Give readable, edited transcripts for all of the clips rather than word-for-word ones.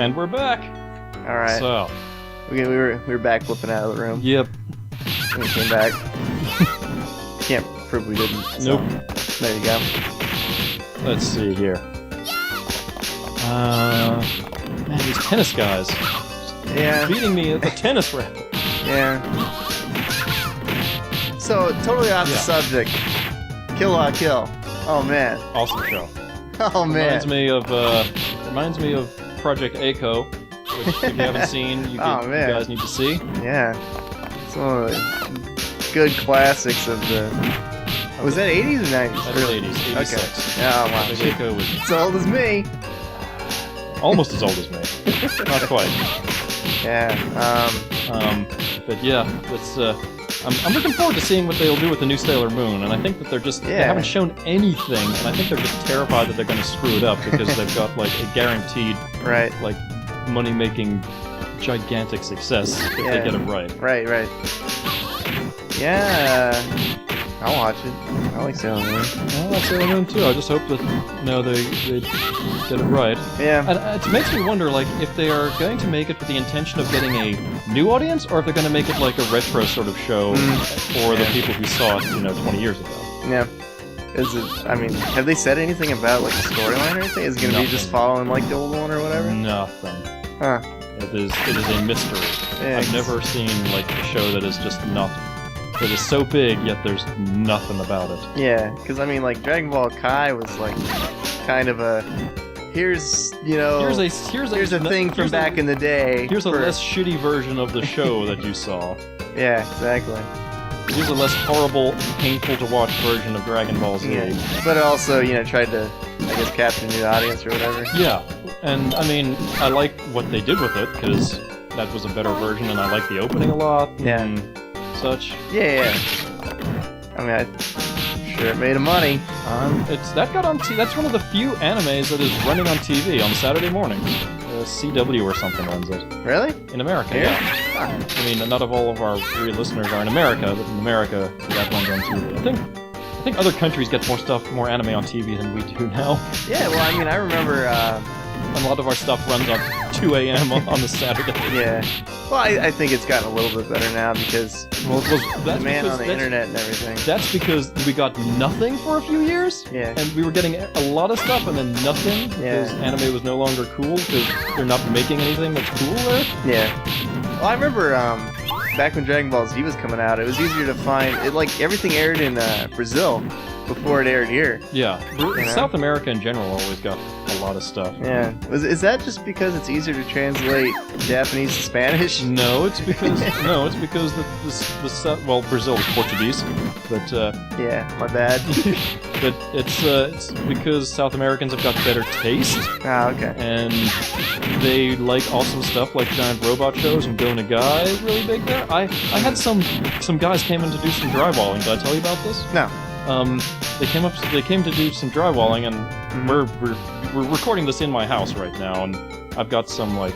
And we're back. All right. So, we were back flipping out of the room. yep. And we came back. Can't prove we didn't. So. Nope. There you go. Let's see here. Man, these tennis guys Yeah. beating me at the tennis racket. Yeah. So totally off the Yeah. subject. Kill La Kill. Oh man. Awesome show. Oh man. Reminds me of Project A-ko, which if you haven't seen, you man. guys need to see. Yeah. It's one of the good classics of the. Was that 80s or 90s? That is 80s, 86. Okay. Oh wow. Project A-ko was It's old as me. almost as old as me. Not quite. Yeah. But yeah, it's I'm looking forward to seeing what they'll do with the new Sailor Moon, and I think that they haven't shown anything, and I think they're just terrified that they're going to screw it up because they've got like a guaranteed Right. like money-making gigantic success if they get it right. Right. Yeah. I'll watch it. I like Sailor Moon. I like Sailor Moon too. I just hope that they get it right. Yeah. And it makes me wonder, like, if they are going to make it with the intention of getting a new audience, or if they're going to make it like a retro sort of show for the people who saw it, 20 years ago. Yeah. Is it? I mean, have they said anything about like the storyline or anything? Is it going to be just following like the old one or whatever? Nothing. Huh. It is a mystery. Yeah, I've never seen like a show that is just not. That is so big, yet there's nothing about it. Yeah, because I mean, like Dragon Ball Kai was like kind of a here's a thing from back in the day. Here's a less shitty version of the show that you saw. Yeah, exactly. Here's a less horrible, painful to watch version of Dragon Ball Z. Yeah, but it also tried to capture a new audience or whatever. Yeah, and I mean I like what they did with it because that was a better version, and I like the opening a lot. Yeah. And such. Yeah. I mean, I'm sure it made money. That's one of the few animes that is running on TV on Saturday morning. CW or something runs it. Really? In America, Here? yeah. I mean, not of all of our real listeners are in America, but in America, that runs on TV. I think other countries get more anime on TV than we do now. Yeah, well, I mean, I remember... and a lot of our stuff runs on 2 a.m. on the Saturday. Yeah. Well, I think it's gotten a little bit better now because demand on the internet and everything. That's because we got nothing for a few years. Yeah. And we were getting a lot of stuff and then nothing because anime was no longer cool because they're not making anything that's cool there. Yeah. Well, I remember back when Dragon Ball Z was coming out, it was easier to find. Everything aired in Brazil before it aired here. Yeah. South America in general always got a lot of stuff. Yeah. Is that just because it's easier to translate Japanese to Spanish? No, it's because Brazil is Portuguese, but yeah, my bad. but it's because South Americans have got better taste. Ah, okay. And they like awesome stuff like giant robot shows, and Go Nagai is really big there. I had some guys came in to do some drywalling. Did I tell you about this? No. They came to do some drywalling, and we're recording this in my house right now, and I've got some like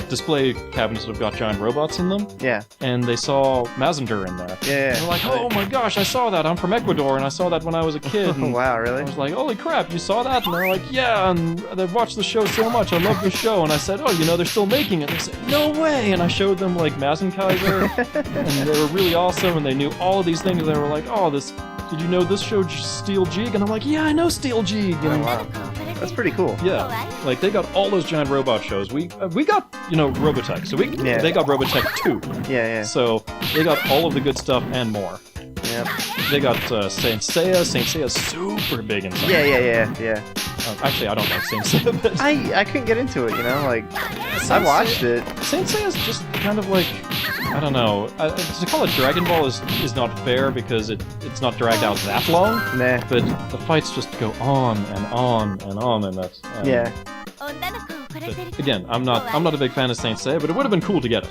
display cabinets that have got giant robots in them. Yeah. And they saw Mazinger in there. Yeah. And they're like, oh my gosh, I saw that. I'm from Ecuador, and I saw that when I was a kid. And wow, really? I was like, holy crap, you saw that? And they're like, yeah, and they've watched the show so much. I love the show. And I said, oh, they're still making it. They said, no way. And I showed them like Mazinkaiser, and they were really awesome, and they knew all of these things. They were like, oh, did you know this show Steel Jig? And I'm like, yeah, I know Steel Jig. And, wow. That's pretty cool. Yeah, like they got all those giant robot shows. We got Robotech, so they got Robotech 2. Yeah. So they got all of the good stuff and more. Yep. They got Saint Seiya. Saint Seiya's super big in some. Yeah. Actually, I don't like Saint Seiya, but I couldn't get into it. I watched it. Saint Seiya's just kind of like, I don't know. To call it Dragon Ball is not fair because it's not dragged out that long. Nah. But the fights just go on and on and on, and that's yeah. But again, I'm not a big fan of Saint Seiya, but it would have been cool to get it.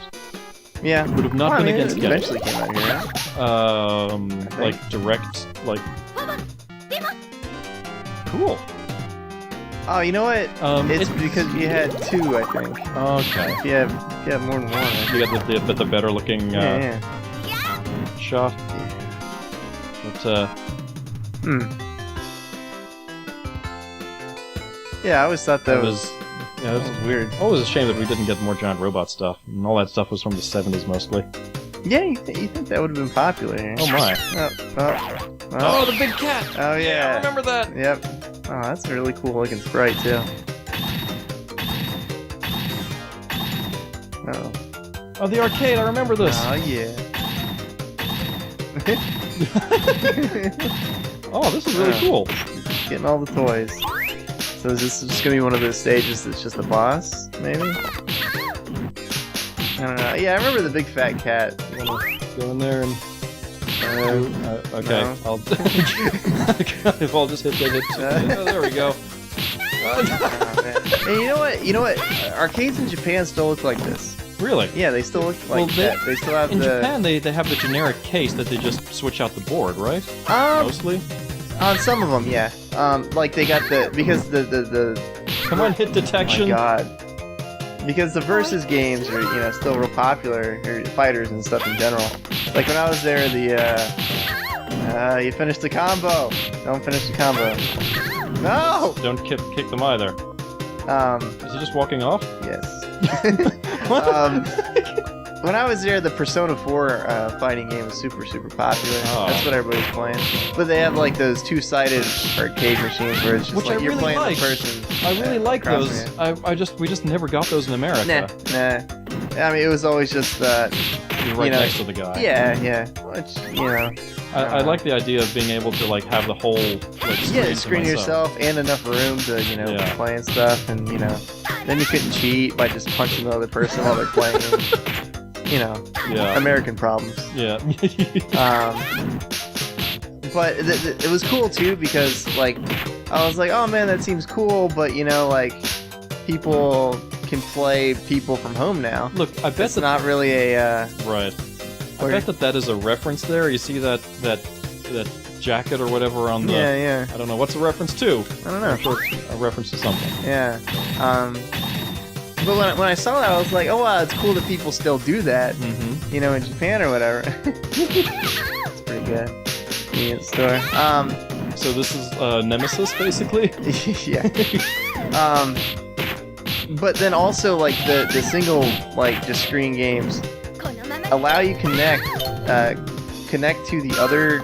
Yeah. Would have not been against getting it. Eventually came out here, right? Like direct, like. Cool. Oh, you know what? It's because you had 2, I think. Okay. If you have more than one. You got the better looking shot. But Yeah, I always thought that was Yeah, That was weird. always a shame that we didn't get more giant robot stuff. And all that stuff was from the 70s mostly. Yeah, you think that would have been popular here. Oh my. Oh, the big cat! oh yeah. I remember that! Yep. Oh, that's a really cool looking sprite too. Oh. Oh, the arcade, I remember this! Oh yeah. Oh, this is really cool. Getting all the toys. So is this just gonna be one of those stages that's just a boss, maybe? I don't know. Yeah, I remember the big fat cat. You wanna go in there and... okay, no. I'll... if I'll just hit that hit... Oh, there we go. Oh, man. Hey, you know what? Arcades in Japan still look like this. Really? Yeah, they still look like that. They still have in the... Japan, they have the generic case that they just switch out the board, right? Mostly? On some of them, yeah. Like they got the... Because the Come on, hit detection! Oh my god. Because the versus games are, you know, still real popular, or fighters and stuff in general. Like when I was there, you finished the combo. Don't finish the combo. No! Don't kick them either. Is he just walking off? Yes. When I was there, the Persona 4 fighting game was super popular. Oh. That's what everybody's playing. But they have like those two-sided arcade machines where it's just Which like I you're really playing like. the person. I really like across those. from you. We just never got those in America. Nah. I mean, it was always just You're right you know, next to the guy. yeah. Which, you know. I like the idea of being able to like have the whole like screen, Yeah, to screen myself. yourself and enough room to, you know, Yeah. play and stuff, and you know, then you couldn't cheat by just punching the other person while they're playing. You know, Yeah. American problems. Yeah. But it was cool too because like I was like, oh man, that seems cool, but you know, like people can play people from home now. Look, I bet It's that not really a right. I Or- bet that is a reference there. You see that jacket or whatever on the. yeah. I don't know what's a reference to. I don't I'm know. sure it's a reference to something. Yeah. But when I saw that, I was like, oh wow, it's cool that people still do that. Mm-hmm. You know, in Japan or whatever. It's pretty good. Convenience store. So this is Nemesis, basically. Yeah. But then also like the single like just screen games allow you connect to the other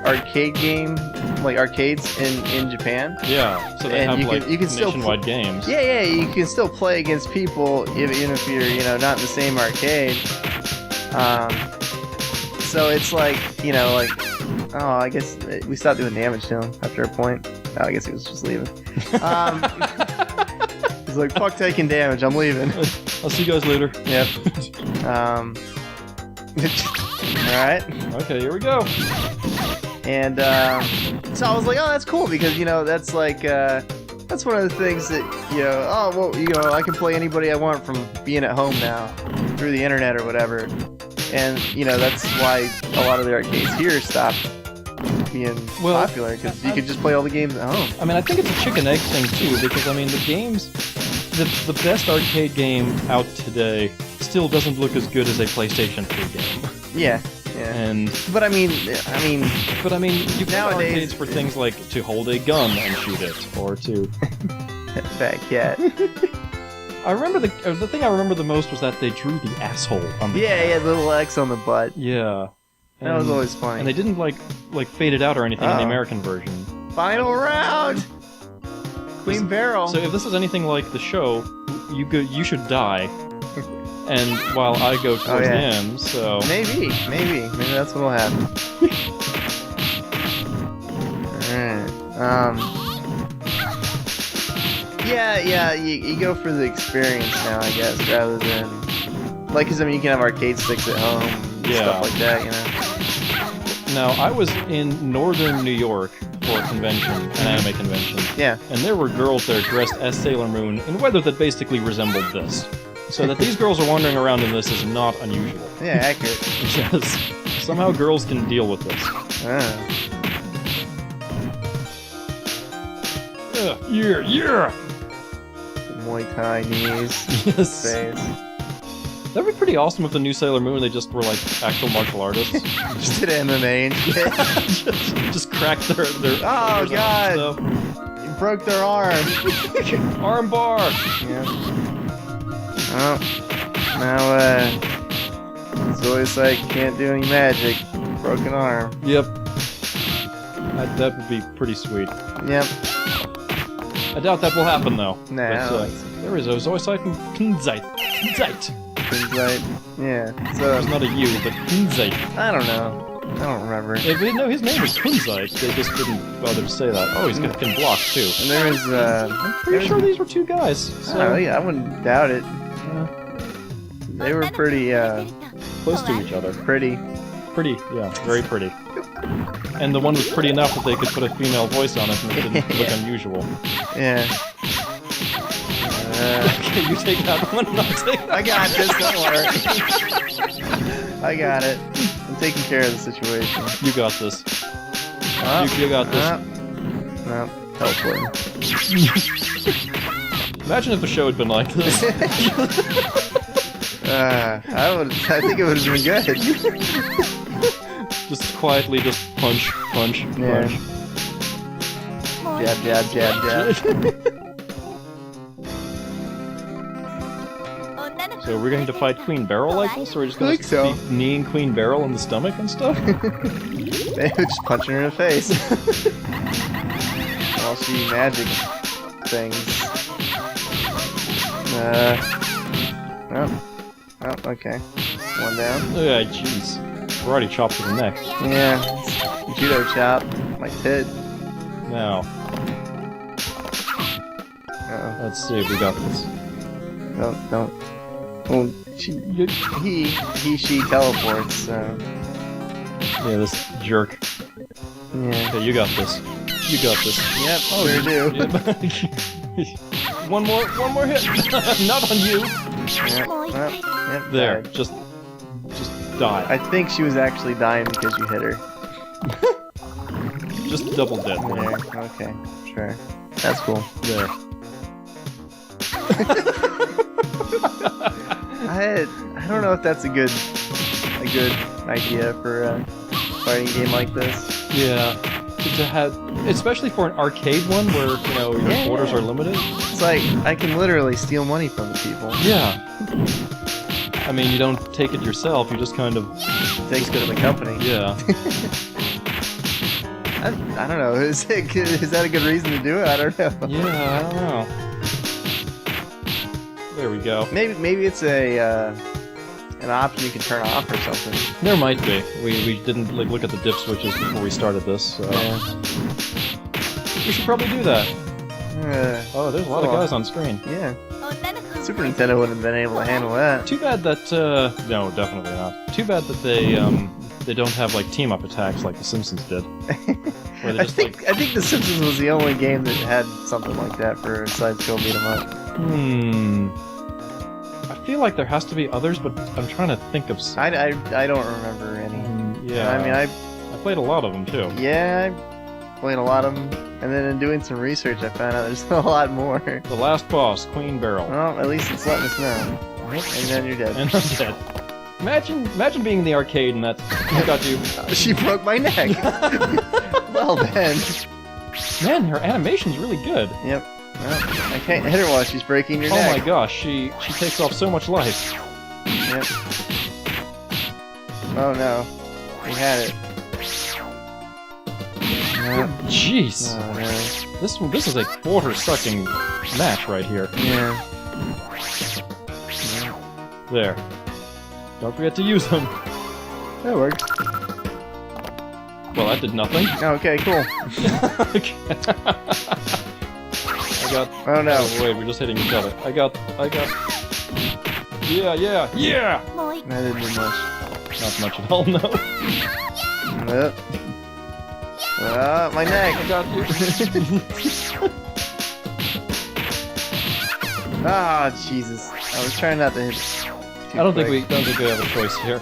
arcade game like arcades in Japan. Yeah. So they And have you can still nationwide games. Yeah, you can still play against people even if you're, you know, not in the same arcade. So it's like, you know, like, oh, I guess we stopped doing damage to him after a point. Oh, I guess he was just leaving. He's like, fuck taking damage, I'm leaving. I'll see you guys later. Yep. Alright. Okay, here we go. And so I was like, oh, that's cool because, you know, that's like that's one of the things that, you know, oh well, you know, I can play anybody I want from being at home now through the internet or whatever. And you know, that's why a lot of the arcades here stopped being popular because you could just play all the games at home. I mean, I think it's a chicken egg thing too, because I mean, the games, the best arcade game out today still doesn't look as good as a PlayStation 3 game. Yeah. And But I mean, you can Nowadays- arcades for things like to hold a gun and shoot it, or to. Fat cat. I remember the thing I remember the most was that they drew the asshole on the. Yeah, the little X on the butt. Yeah. That was always funny. And they didn't like fade it out or anything in the Oh. American version. Final round. Queen Barrel. So if this is anything like the show, you should die. And while I go towards yeah. the end, so Maybe that's what'll happen. Alright. Yeah, you go for the experience now, I guess, rather than like, 'cause I mean, you can have arcade sticks at home, and Yeah. stuff like that, you know. now I was in northern New York for a convention, an anime convention, Yeah. and there were girls there dressed as Sailor Moon in weather that basically resembled this. So that these girls are wandering around in this is not unusual. Yeah, accurate. Yes. Somehow girls can deal with this. Yeah. Muay Thai knees. Yes. Face. That'd be pretty awesome if the new Sailor Moon they just were like actual martial artists. Just did MMA and shit. just crack their Oh, shoulders out and God. stuff. broke their arm. Armbar! Yeah. Oh, now Zoisite can't do any magic. Broken arm. Yep. That would be pretty sweet. Yep. I doubt that will happen though. Nah, I But, don't think so. there is a Zoisite and Kunzite. Kunzite. Zoisite. Yeah. So There's not a U, but Kunzite. I don't know. I don't remember. If we know his name was Kunzite, they just didn't bother to say that. Oh, he's got can block too. And there was I'm pretty sure these were two guys. So I wouldn't doubt it. They were pretty close to each other. pretty. Pretty, yeah, very pretty. And the one was pretty enough that they could put a female voice on it and it didn't look unusual. Yeah. Okay, you take that one and I'll take that. I got this, don't worry. I got it. I'm taking care of the situation. You got this. Up, You got this. up. No, teleporting. Imagine if the show had been like this. I think it would have been good. Just quietly, just punch, punch, Yeah. punch. Jab, jab, jab, jab. So we're going to fight Queen Beryl like this, or we're just I going think so. to be kneeing Queen Beryl in the stomach and stuff? They were just punching her in the face. All she magic things. Oh, okay. One down. Yeah, jeez. Karate chop to the neck. Yeah. Judo chop. My tit. Now, Uh-oh. let's see if we got this. Don't. Well, she teleports, so. Yeah, this jerk. Yeah. Okay, you got this. You got this. Yep, Oh, sure do. Yep. one more hit. Not on you. Yep, yep, There, died. just die. I think she was actually dying because you hit her. Just double dead. There. Okay, sure. That's cool. There. I don't know if that's a good idea for a fighting game like this. Yeah. To have, especially for an arcade one where you know your Yeah. orders are limited. It's like I can literally steal money from the people. Yeah. I mean, you don't take it yourself. You just kind of Thanks to the company. yeah. I don't know. Is that a good reason to do it? I don't know. Yeah, I don't know. There we go. Maybe it's an option you can turn off or something. There might be. We didn't like look at the dip switches before we started this, so Yeah. we should probably do that. Oh, there's a lot of Cool. guys on screen. Yeah. Super Nintendo wouldn't have been able to handle that. Too bad that no, definitely not. Too bad that they don't have like team up attacks like The Simpsons did. Where they I just think The Simpsons was the only game that had something like that for a side-scroll beat 'em up. I feel like there has to be others, but I'm trying to think of some. I don't remember any. Yeah. I mean, I played a lot of them too. I played a lot of them, and then in doing some research, I found out there's a lot more. The last boss, Queen Beryl. Well, at least it's letting us know. And then you're dead. And I'm dead. Imagine being in the arcade and that's I got you. She broke my neck. Well then. Man, her animation's really good. Yep. Well, I can't hit her while she's breaking your Oh neck. my gosh, she takes off so much life. Yep. Oh no. We had it. Yep. Jeez, Oh no. this is a quarter-sucking match right here. Yeah. There. Don't forget to use them. That worked. Well, that did nothing. Okay, cool. I got. Oh no. Oh wait, we're just hitting each other. I got. Yeah. That didn't do much. Not much at all. No. Yep. My neck. I got you. Ah, Jesus. I was trying not to hit it. I don't think we have a choice here.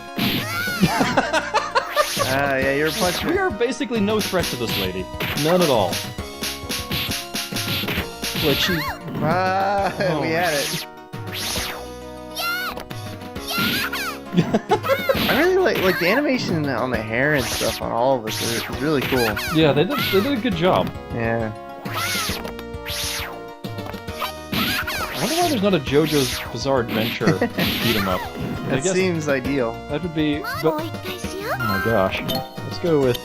Ah, yeah, you're a puncher. We are basically no threat to this lady. None at all. Like she. Ah, Oh. we had it. I really like the animation on the hair and stuff on all of us is really cool. Yeah, they did a good job. Yeah. why there's not a JoJo's Bizarre Adventure beat 'em up. I That guess seems ideal. that would be. But, oh my gosh, let's go with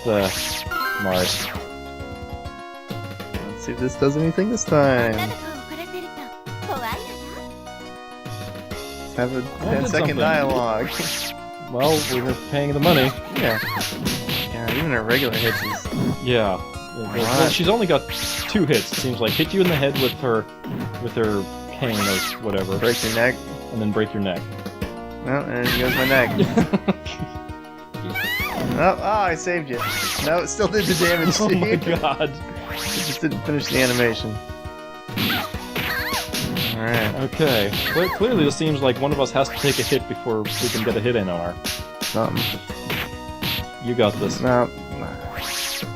Mars. Let's see if this does anything this time. Let's have a I did 10-second something. dialogue. Well, we were paying the money. Yeah. Yeah, even her regular hits is... Yeah. Well, she's only got 2 hits. It seems like hit you in the head with her cane or whatever, break your neck. and then break your neck. Oh, and there goes my neck. Oh, I saved you. No, it still did the damage Oh to my you. god. It just didn't finish the animation. Alright. Okay. Clearly, this seems like one of us has to take a hit before we can get a hit in on her. Something. You got this. No. I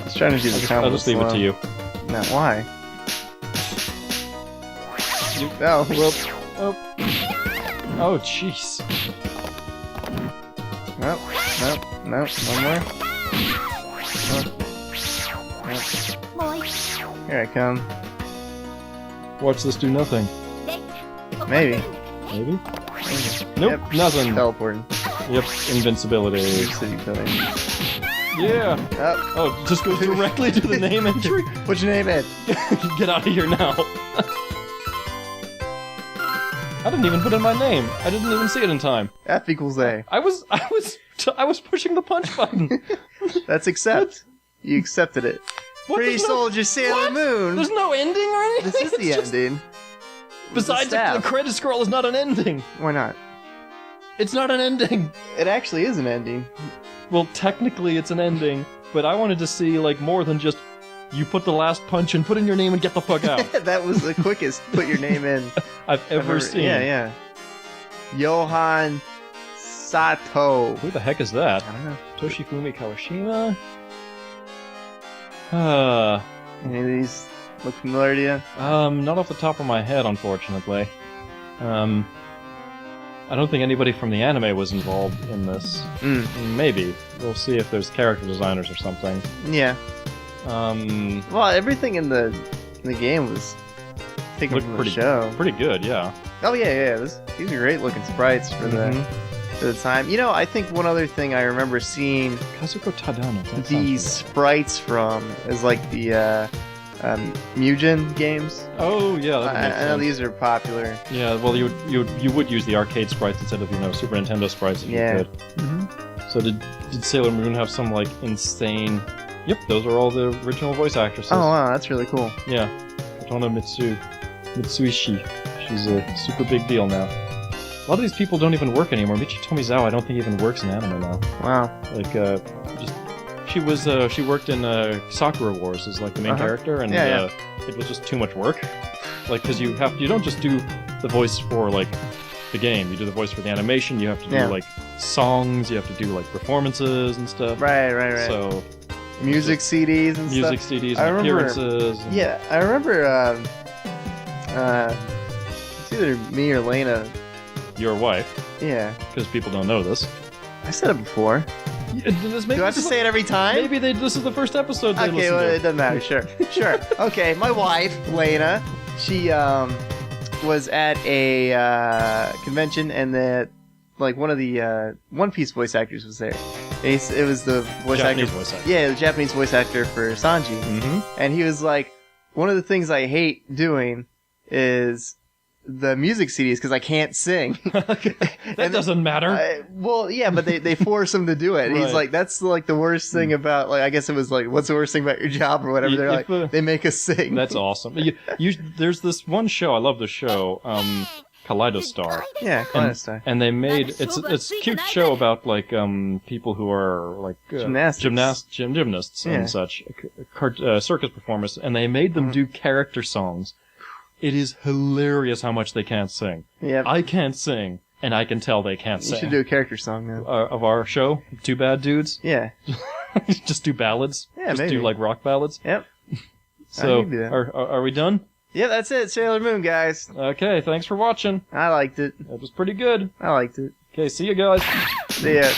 was trying to do the combo I'll just leave it to you. No, why? Oh, whoop. Oh. Oh, jeez. Nope. Nope. Nope. One more. Nope. Here I come. Watch this do nothing. Maybe. Maybe? Nope, Yep. nothing. Teleporting. Yep, invincibility. City code. Yeah. Oh, Oh, it just goes directly to the name entry? put your name in. Get out of here now. I didn't even put in my name. I didn't even see it in time. F equals A. I was pushing the punch button. That's accept. You accepted it. What? Pretty There's no- Soldier Sailor what? Moon. There's no ending or anything. This is the It's just- ending. Besides, the staff. credit scroll is not an ending. Why not? It's not an ending. It actually is an ending. Well, technically it's an ending, but I wanted to see like more than just you put the last punch and put in your name and get the fuck out. That was the quickest put your name in I've ever seen. Yeah, yeah. Johan Sato. Who the heck is that? I don't know. Toshifumi Kawashima? Any of these look familiar to you? Not off the top of my head, unfortunately. I don't think anybody from the anime was involved in this. Maybe. We'll see if there's character designers or something. Yeah. Well, everything in the game was taken Looked from the pretty- show. Pretty good, yeah. Oh yeah, yeah. These are great looking sprites for the time. You know, I think one other thing I remember seeing Kazuko Tadano. that sounds these familiar. sprites from is like the Mugen games. Oh, yeah, that would make I know sense. these are popular. Yeah, well, you would use the arcade sprites instead of, Super Nintendo sprites if Yeah. you could. So did Sailor Moon have some, like, insane... Yep, those are all the original voice actresses. Oh wow, that's really cool. Yeah. Katona Mitsuishi. She's a super big deal now. A lot of these people don't even work anymore. Michi Tomizawa, I don't think even works in anime now. Wow. Like, she worked in Sakura Wars as, like, the main character, and Yeah, it was just too much work. Like, because you don't just do the voice for, like, the game. You do the voice for the animation, you have to do, Yeah. like, songs, you have to do, like, performances and stuff. Right. So, Music CDs and music stuff. CDs I and remember- appearances. And, Yeah, I remember. It's either me or Lena. Your wife, Yeah, because people don't know this. I said it before. Do Do I have to say it every time? Maybe this is the first episode they Okay, listen well, to. it doesn't matter. Sure, sure. Okay, my wife, Lena, she was at a convention, and one of the One Piece voice actors was there. And it was the voice Japanese actor. voice actor. Yeah, the Japanese voice actor for Sanji. Mm-hmm. And he was like, one of the things I hate doing is the music CDs because I can't sing. That doesn't matter. Well, yeah, but they force him to do it. Right. He's like, that's like the worst thing about, like, I guess it was like, what's the worst thing about your job or whatever. They're If, like, they make us sing. That's awesome. There's this one show, I love the show, Kaleidostar. Yeah, kind of stuff. And they made it's a cute show about like people who are like Gymnastics. gymnasts Yeah. and such, circus performers, and they made them do character songs. It is hilarious how much they can't sing. Yeah, I can't sing, and I can tell they can't you sing. should do a character song now. Of our show, Two Bad Dudes. Yeah. Just do ballads. Yeah, Just maybe. do like rock ballads. Yep. So can do that. are we done? Yeah, that's it. Sailor Moon, guys. Okay, thanks for watching. I liked it. That was pretty good. I liked it. Okay, see you guys. See ya.